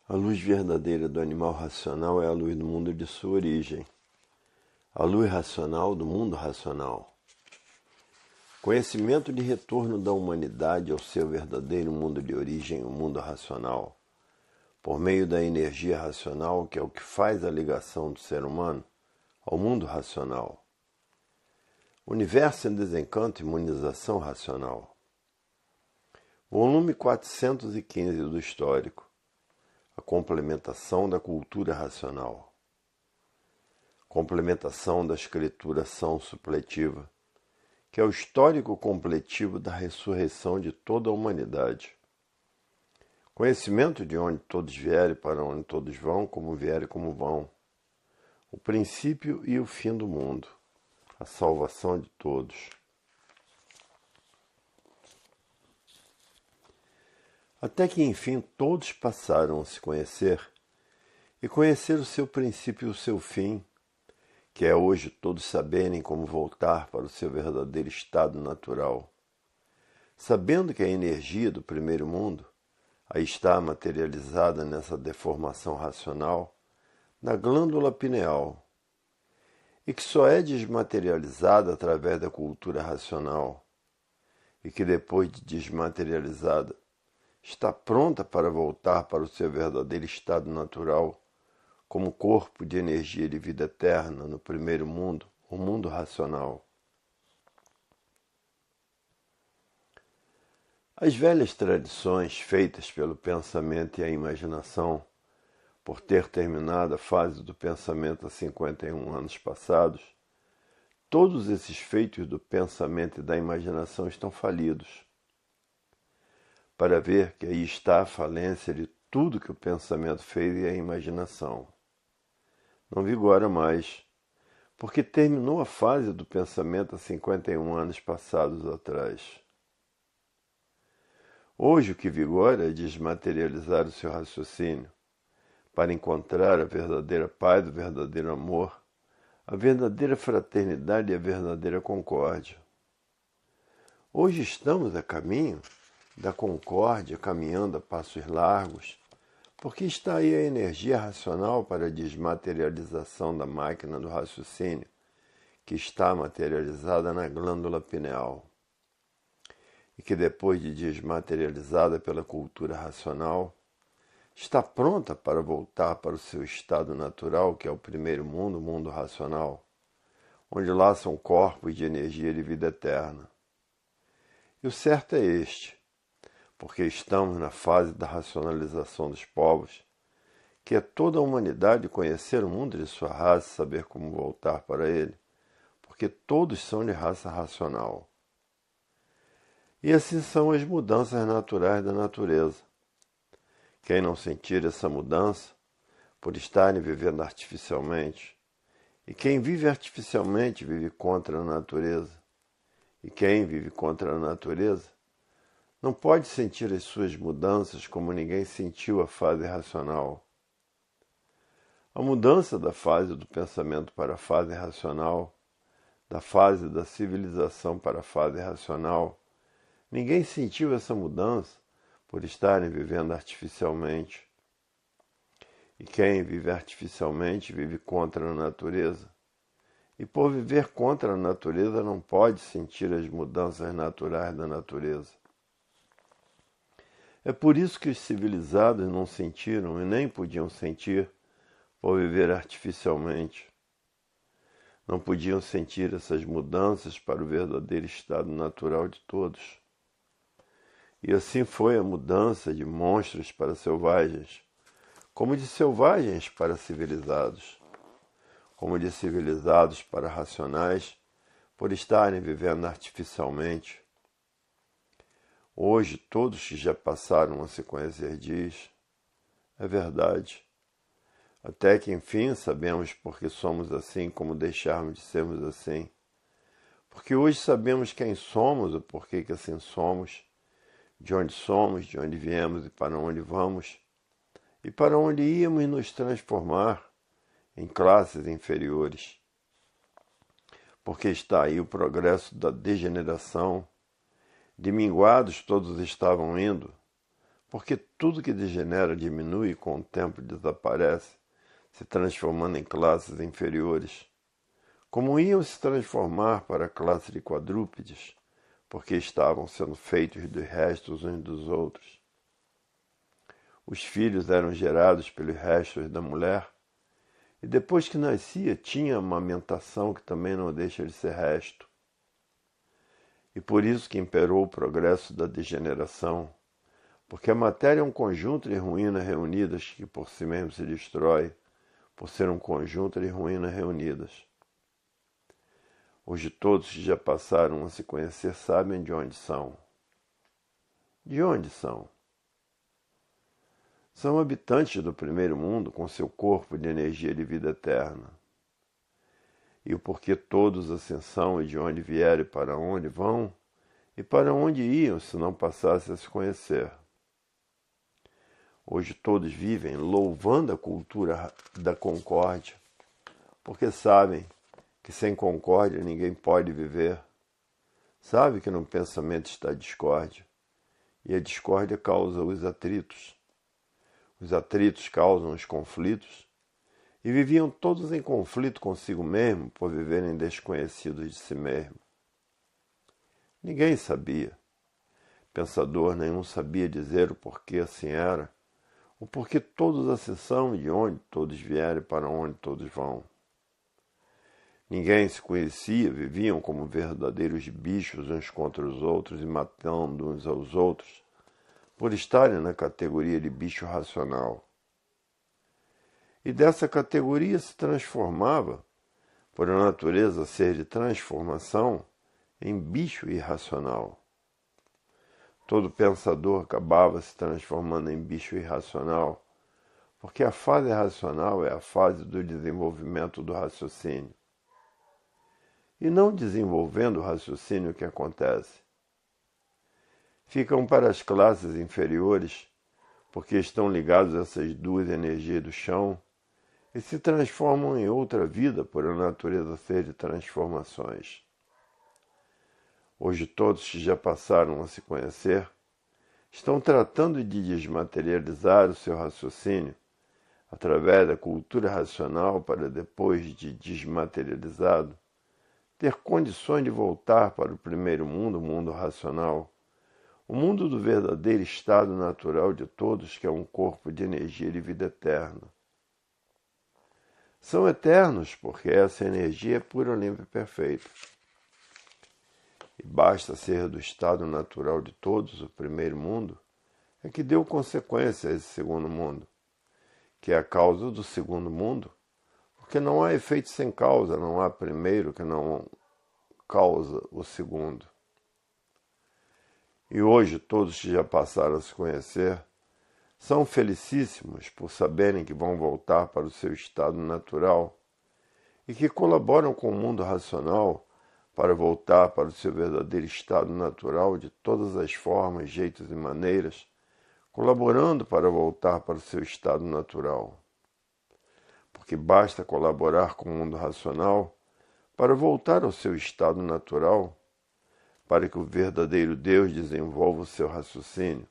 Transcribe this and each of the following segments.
A luz verdadeira do animal racional é a luz do mundo de sua origem, a luz racional do mundo racional. Conhecimento de retorno da humanidade ao seu verdadeiro mundo de origem, o mundo racional, por meio da energia racional, que é o que faz a ligação do ser humano ao mundo racional. Universo em desencanto e imunização racional. Volume 415 do Histórico. A complementação da cultura racional. Complementação da escrituração supletiva, que é o histórico completivo da ressurreição de toda a humanidade. Conhecimento de onde todos vierem, para onde todos vão, como vierem e como vão. O princípio e o fim do mundo. A salvação de todos. Até que, enfim, todos passaram a se conhecer e conhecer o seu princípio e o seu fim, que é hoje todos saberem como voltar para o seu verdadeiro estado natural. Sabendo que a energia do primeiro mundo aí está materializada nessa deformação racional, na glândula pineal, e que só é desmaterializada através da cultura racional, e que depois de desmaterializada, está pronta para voltar para o seu verdadeiro estado natural, como corpo de energia de vida eterna no primeiro mundo, o mundo racional. As velhas tradições feitas pelo pensamento e a imaginação, por ter terminado a fase do pensamento há 51 anos passados, todos esses feitos do pensamento e da imaginação estão falidos. Para ver que aí está a falência de tudo que o pensamento fez e a imaginação. Não vigora mais, porque terminou a fase do pensamento há 51 anos passados atrás. Hoje o que vigora é desmaterializar o seu raciocínio, para encontrar a verdadeira paz, o verdadeiro amor, a verdadeira fraternidade e a verdadeira concórdia. Hoje estamos a caminho da concórdia, caminhando a passos largos, porque está aí a energia racional para a desmaterialização da máquina do raciocínio, que está materializada na glândula pineal, e que depois de desmaterializada pela cultura racional, está pronta para voltar para o seu estado natural, que é o primeiro mundo, o mundo racional, onde lá são corpos de energia de vida eterna. E o certo é este, porque estamos na fase da racionalização dos povos, que é toda a humanidade conhecer o mundo de sua raça e saber como voltar para ele, porque todos são de raça racional. E assim são as mudanças naturais da natureza. Quem não sentir essa mudança, por estarem vivendo artificialmente, e quem vive artificialmente vive contra a natureza, e quem vive contra a natureza, não pode sentir as suas mudanças como ninguém sentiu a fase racional. A mudança da fase do pensamento para a fase racional, da fase da civilização para a fase racional, ninguém sentiu essa mudança por estarem vivendo artificialmente. E quem vive artificialmente vive contra a natureza. E por viver contra a natureza não pode sentir as mudanças naturais da natureza. É por isso que os civilizados não sentiram e nem podiam sentir por viver artificialmente. Não podiam sentir essas mudanças para o verdadeiro estado natural de todos. E assim foi a mudança de monstros para selvagens, como de selvagens para civilizados, como de civilizados para racionais, por estarem vivendo artificialmente. Hoje, todos que já passaram a se conhecer diz, é verdade. Até que, enfim, sabemos por que somos assim, como deixarmos de sermos assim. Porque hoje sabemos quem somos, o porquê que assim somos, de onde viemos e para onde vamos, e para onde íamos nos transformar em classes inferiores. Porque está aí o progresso da degeneração. De minguados todos estavam indo, porque tudo que degenera diminui e com o tempo desaparece, se transformando em classes inferiores, como iam se transformar para a classe de quadrúpedes, porque estavam sendo feitos dos restos uns dos outros. Os filhos eram gerados pelos restos da mulher, e depois que nascia tinha a amamentação que também não deixa de ser resto. E por isso que imperou o progresso da degeneração, porque a matéria é um conjunto de ruínas reunidas que por si mesmo se destrói, por ser um conjunto de ruínas reunidas. Hoje todos que já passaram a se conhecer sabem de onde são. De onde são? São habitantes do primeiro mundo com seu corpo de energia de vida eterna. E o porquê todos assim são e de onde vieram e para onde vão, e para onde iam se não passassem a se conhecer. Hoje todos vivem louvando a cultura da concórdia, porque sabem que sem concórdia ninguém pode viver. Sabe que no pensamento está a discórdia, e a discórdia causa os atritos. Os atritos causam os conflitos, e viviam todos em conflito consigo mesmo por viverem desconhecidos de si mesmo. Ninguém sabia. Pensador nenhum sabia dizer o porquê assim era, o porquê todos assim são e de onde todos vieram e para onde todos vão. Ninguém se conhecia, viviam como verdadeiros bichos uns contra os outros e matando uns aos outros, por estarem na categoria de bicho racional. E dessa categoria se transformava, por a natureza ser de transformação, em bicho irracional. Todo pensador acabava se transformando em bicho irracional, porque a fase racional é a fase do desenvolvimento do raciocínio. E não desenvolvendo o raciocínio, o que acontece? Ficam para as classes inferiores, porque estão ligados a essas duas energias do chão, e se transformam em outra vida por a natureza ser de transformações. Hoje todos que já passaram a se conhecer estão tratando de desmaterializar o seu raciocínio através da cultura racional para depois de desmaterializado ter condições de voltar para o primeiro mundo, o mundo racional, o mundo do verdadeiro estado natural de todos, que é um corpo de energia de vida eterna. São eternos porque essa energia é pura, limpa e perfeita. E basta ser do estado natural de todos, o primeiro mundo, é que deu consequência a esse segundo mundo, que é a causa do segundo mundo, porque não há efeito sem causa, não há primeiro que não causa o segundo. E hoje todos que já passaram a se conhecer são felicíssimos por saberem que vão voltar para o seu estado natural e que colaboram com o mundo racional para voltar para o seu verdadeiro estado natural de todas as formas, jeitos e maneiras, colaborando para voltar para o seu estado natural. Porque basta colaborar com o mundo racional para voltar ao seu estado natural, para que o verdadeiro Deus desenvolva o seu raciocínio,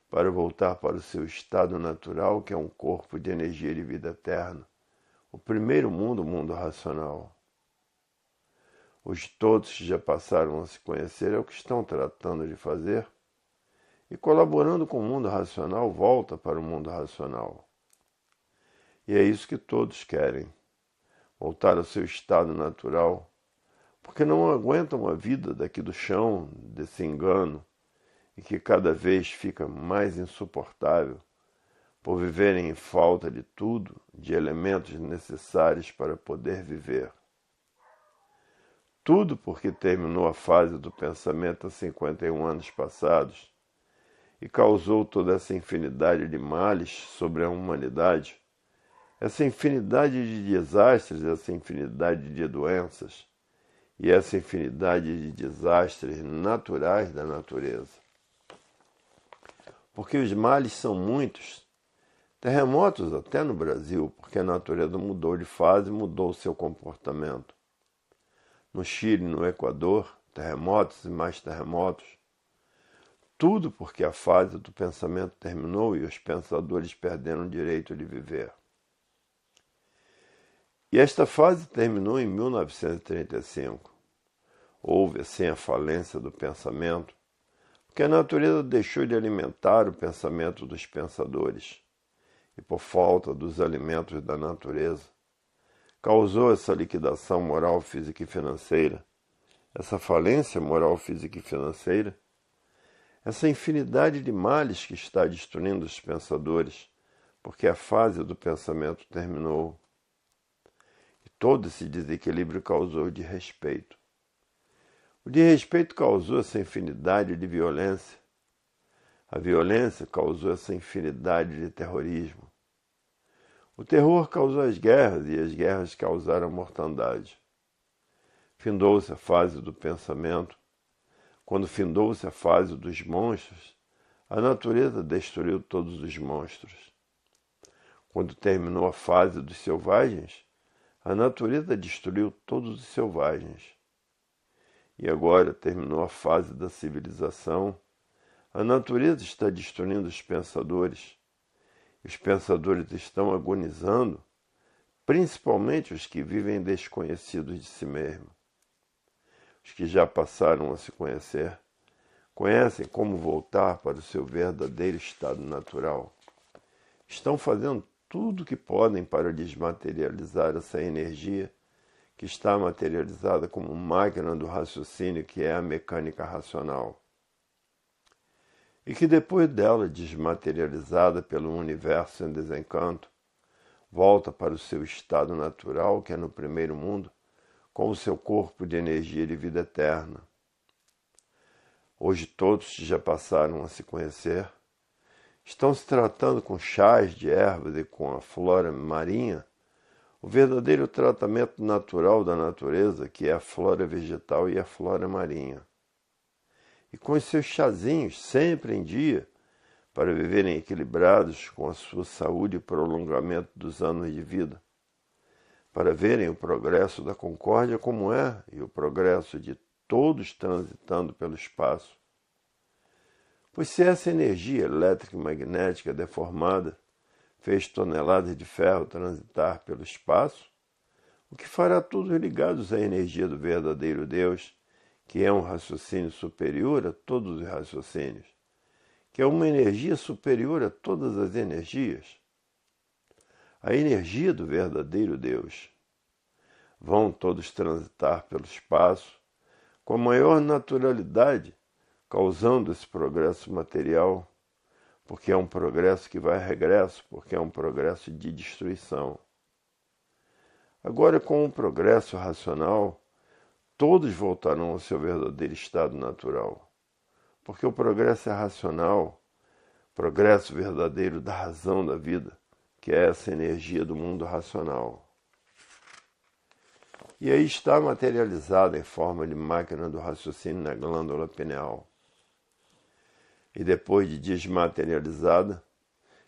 para voltar para o seu estado natural, que é um corpo de energia de vida eterna, o primeiro mundo, o mundo racional. Hoje todos que já passaram a se conhecer é o que estão tratando de fazer, e colaborando com o mundo racional, volta para o mundo racional. E é isso que todos querem, voltar ao seu estado natural, porque não aguentam a vida daqui do chão, desse engano, e que cada vez fica mais insuportável, por viverem em falta de tudo, de elementos necessários para poder viver. Tudo porque terminou a fase do pensamento há 51 anos passados e causou toda essa infinidade de males sobre a humanidade, essa infinidade de desastres, essa infinidade de doenças e essa infinidade de desastres naturais da natureza. Porque os males são muitos, terremotos até no Brasil, porque a natureza mudou de fase, mudou o seu comportamento. No Chile, no Equador, terremotos e mais terremotos. Tudo porque a fase do pensamento terminou e os pensadores perderam o direito de viver. E esta fase terminou em 1935. Houve assim a falência do pensamento, porque a natureza deixou de alimentar o pensamento dos pensadores, e por falta dos alimentos da natureza, causou essa liquidação moral, física e financeira, essa falência moral, física e financeira, essa infinidade de males que está destruindo os pensadores, porque a fase do pensamento terminou. E todo esse desequilíbrio causou desrespeito. O desrespeito causou essa infinidade de violência. A violência causou essa infinidade de terrorismo. O terror causou as guerras e as guerras causaram a mortandade. Findou-se a fase do pensamento. Quando findou-se a fase dos monstros, a natureza destruiu todos os monstros. Quando terminou a fase dos selvagens, a natureza destruiu todos os selvagens. E agora terminou a fase da civilização, a natureza está destruindo os pensadores. Os pensadores estão agonizando, principalmente os que vivem desconhecidos de si mesmos. Os que já passaram a se conhecer, conhecem como voltar para o seu verdadeiro estado natural. Estão fazendo tudo o que podem para desmaterializar essa energia que está materializada como máquina do raciocínio, que é a mecânica racional. E que depois dela, desmaterializada pelo universo em desencanto, volta para o seu estado natural, que é no primeiro mundo, com o seu corpo de energia de vida eterna. Hoje todos que já passaram a se conhecer estão se tratando com chás de ervas e com a flora marinha, o verdadeiro tratamento natural da natureza, que é a flora vegetal e a flora marinha. E com os seus chazinhos sempre em dia, para viverem equilibrados com a sua saúde e prolongamento dos anos de vida, para verem o progresso da concórdia como é e o progresso de todos transitando pelo espaço. Pois se essa energia elétrica e magnética deformada fez toneladas de ferro transitar pelo espaço, o que fará todos ligados à energia do verdadeiro Deus, que é um raciocínio superior a todos os raciocínios, que é uma energia superior a todas as energias, a energia do verdadeiro Deus. Vão todos transitar pelo espaço com a maior naturalidade, causando esse progresso material, porque é um progresso que vai a regresso, porque é um progresso de destruição. Agora, com o progresso racional, todos voltarão ao seu verdadeiro estado natural, porque o progresso é racional, progresso verdadeiro da razão da vida, que é essa energia do mundo racional. E aí está materializada em forma de máquina do raciocínio na glândula pineal. E depois de desmaterializada,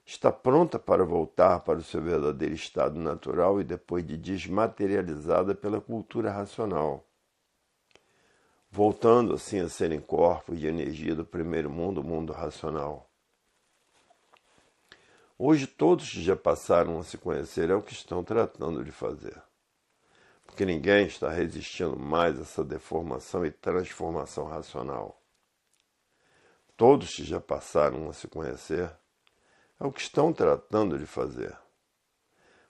está pronta para voltar para o seu verdadeiro estado natural e depois de desmaterializada pela cultura racional, voltando assim a serem corpos de energia do primeiro mundo, o mundo racional. Hoje todos que já passaram a se conhecer é o que estão tratando de fazer, porque ninguém está resistindo mais a essa deformação e transformação racional. Todos que já passaram a se conhecer é o que estão tratando de fazer,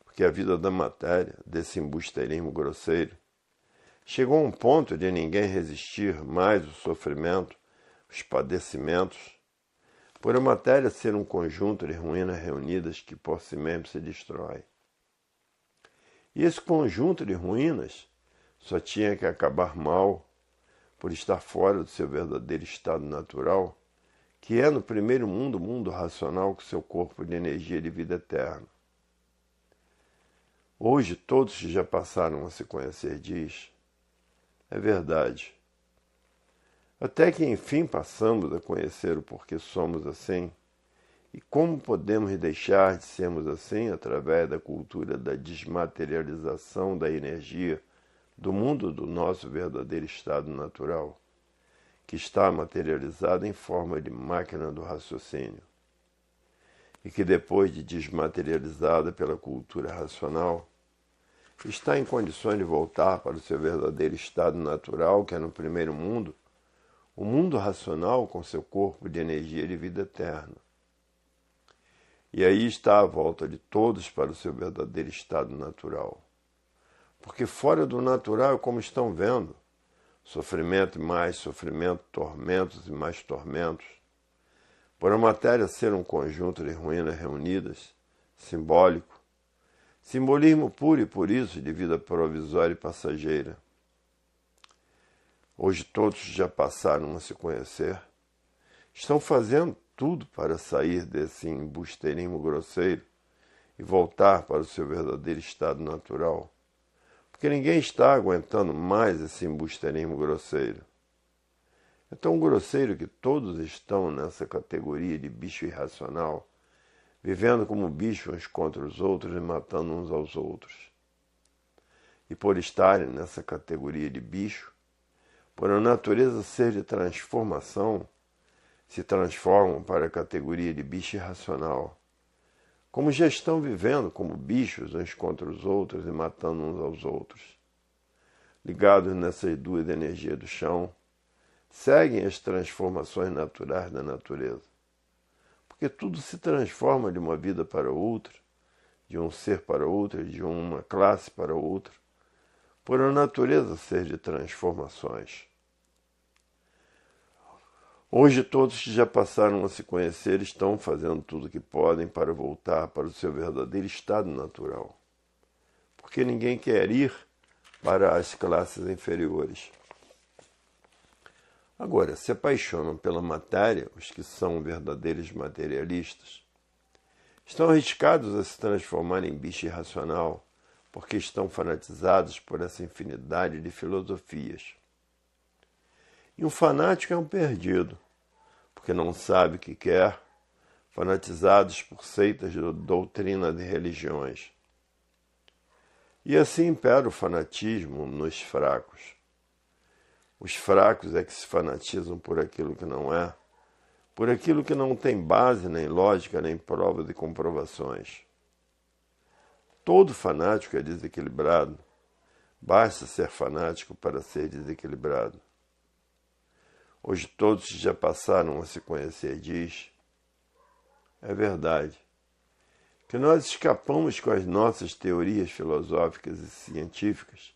porque a vida da matéria, desse embusteirismo grosseiro, chegou a um ponto de ninguém resistir mais o sofrimento, os padecimentos, por a matéria ser um conjunto de ruínas reunidas que por si mesmo se destrói. E esse conjunto de ruínas só tinha que acabar mal por estar fora do seu verdadeiro estado natural, que é no primeiro mundo, o mundo racional, com seu corpo de energia de vida eterna. Hoje todos que já passaram a se conhecer diz, é verdade. Até que enfim passamos a conhecer o porquê somos assim, e como podemos deixar de sermos assim através da cultura da desmaterialização da energia do mundo do nosso verdadeiro estado natural, que está materializada em forma de máquina do raciocínio, e que depois de desmaterializada pela cultura racional, está em condições de voltar para o seu verdadeiro estado natural, que é no primeiro mundo, o mundo racional com seu corpo de energia de vida eterna. E aí está a volta de todos para o seu verdadeiro estado natural. Porque fora do natural, como estão vendo, sofrimento e mais sofrimento, tormentos e mais tormentos, por a matéria ser um conjunto de ruínas reunidas, simbólico, simbolismo puro e por isso de vida provisória e passageira. Hoje todos já passaram a se conhecer, estão fazendo tudo para sair desse embusteirismo grosseiro e voltar para o seu verdadeiro estado natural, porque ninguém está aguentando mais esse embusteirismo grosseiro. É tão grosseiro que todos estão nessa categoria de bicho irracional, vivendo como bichos uns contra os outros e matando uns aos outros. E por estarem nessa categoria de bicho, por a natureza ser de transformação, se transformam para a categoria de bicho irracional, como já estão vivendo como bichos uns contra os outros e matando uns aos outros. Ligados nessas duas energias do chão, seguem as transformações naturais da natureza. Porque tudo se transforma de uma vida para outra, de um ser para outro, de uma classe para outra, por a natureza ser de transformações. Hoje todos que já passaram a se conhecer estão fazendo tudo o que podem para voltar para o seu verdadeiro estado natural. Porque ninguém quer ir para as classes inferiores. Agora, se apaixonam pela matéria, os que são verdadeiros materialistas, estão arriscados a se transformar em bicho irracional, porque estão fanatizados por essa infinidade de filosofias. E um fanático é um perdido, porque não sabe o que quer, fanatizados por seitas de doutrina de religiões. E assim impera o fanatismo nos fracos. Os fracos é que se fanatizam por aquilo que não é, por aquilo que não tem base, nem lógica, nem prova de comprovações. Todo fanático é desequilibrado. Basta ser fanático para ser desequilibrado. Hoje todos que já passaram a se conhecer diz, é verdade, que nós escapamos com as nossas teorias filosóficas e científicas,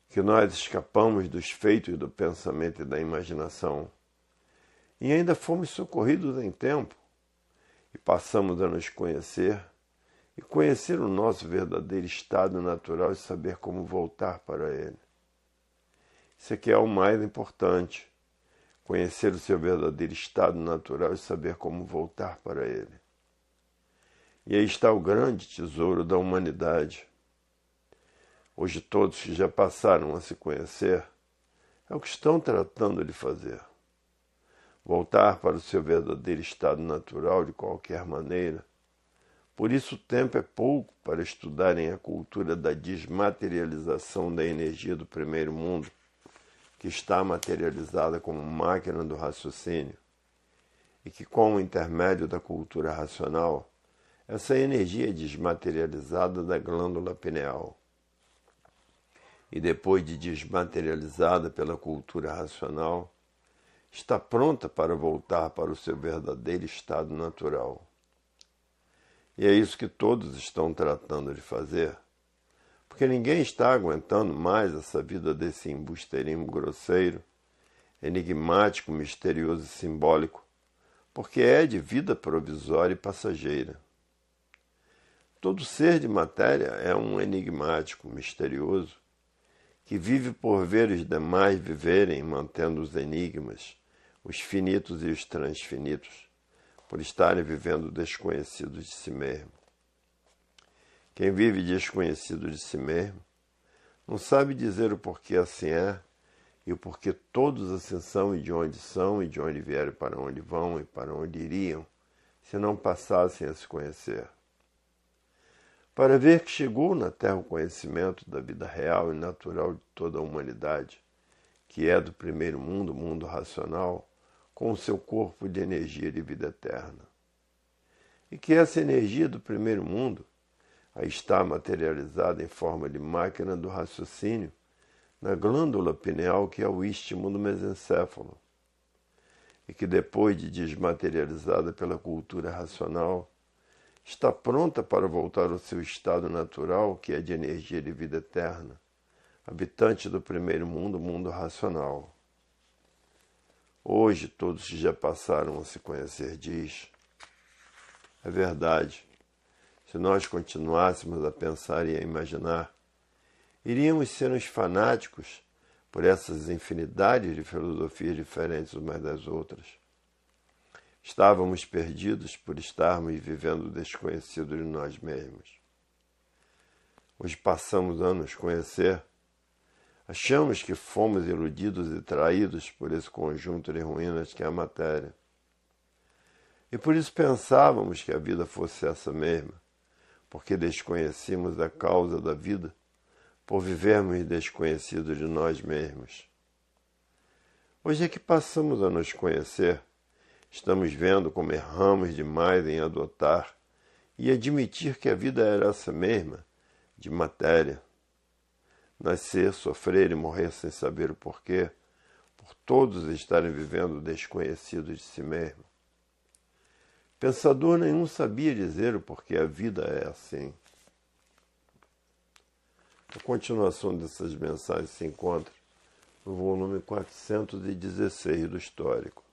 que nós escapamos dos feitos do pensamento e da imaginação, e ainda fomos socorridos em tempo, e passamos a nos conhecer, e conhecer o nosso verdadeiro estado natural e saber como voltar para ele. Isso aqui é o mais importante. Conhecer o seu verdadeiro estado natural e saber como voltar para ele. E aí está o grande tesouro da humanidade. Hoje todos que já passaram a se conhecer, é o que estão tratando de fazer. Voltar para o seu verdadeiro estado natural de qualquer maneira. Por isso o tempo é pouco para estudarem a cultura da desmaterialização da energia do primeiro mundo, que está materializada como máquina do raciocínio, e que, com o intermédio da cultura racional, essa energia é desmaterializada da glândula pineal. E depois de desmaterializada pela cultura racional, está pronta para voltar para o seu verdadeiro estado natural. E é isso que todos estão tratando de fazer, porque ninguém está aguentando mais essa vida desse embusteirismo grosseiro, enigmático, misterioso e simbólico, porque é de vida provisória e passageira. Todo ser de matéria é um enigmático, misterioso, que vive por ver os demais viverem, mantendo os enigmas, os finitos e os transfinitos, por estarem vivendo desconhecidos de si mesmo. Quem vive desconhecido de si mesmo não sabe dizer o porquê assim é e o porquê todos assim são e de onde vieram, para onde vão e para onde iriam, se não passassem a se conhecer. Para ver que chegou na Terra o conhecimento da vida real e natural de toda a humanidade, que é do primeiro mundo, o mundo racional, com o seu corpo de energia de vida eterna. E que essa energia do primeiro mundo aí está materializada em forma de máquina do raciocínio na glândula pineal, que é o istmo do mesencéfalo, e que depois de desmaterializada pela cultura racional, está pronta para voltar ao seu estado natural, que é de energia de vida eterna, habitante do primeiro mundo, o mundo racional. Hoje todos que já passaram a se conhecer diz: é verdade, se nós continuássemos a pensar e a imaginar, iríamos ser uns fanáticos por essas infinidades de filosofias diferentes umas das outras. Estávamos perdidos por estarmos vivendo o desconhecido de nós mesmos. Hoje passamos a nos conhecer, achamos que fomos iludidos e traídos por esse conjunto de ruínas que é a matéria. E por isso pensávamos que a vida fosse essa mesma, porque desconhecíamos a causa da vida, por vivermos desconhecidos de nós mesmos. Hoje é que passamos a nos conhecer, estamos vendo como erramos demais em adotar e admitir que a vida era essa mesma, de matéria. Nascer, sofrer e morrer sem saber o porquê, por todos estarem vivendo desconhecidos de si mesmo. Pensador nenhum sabia dizer o porquê a vida é assim. A continuação dessas mensagens se encontra no volume 416 do Histórico.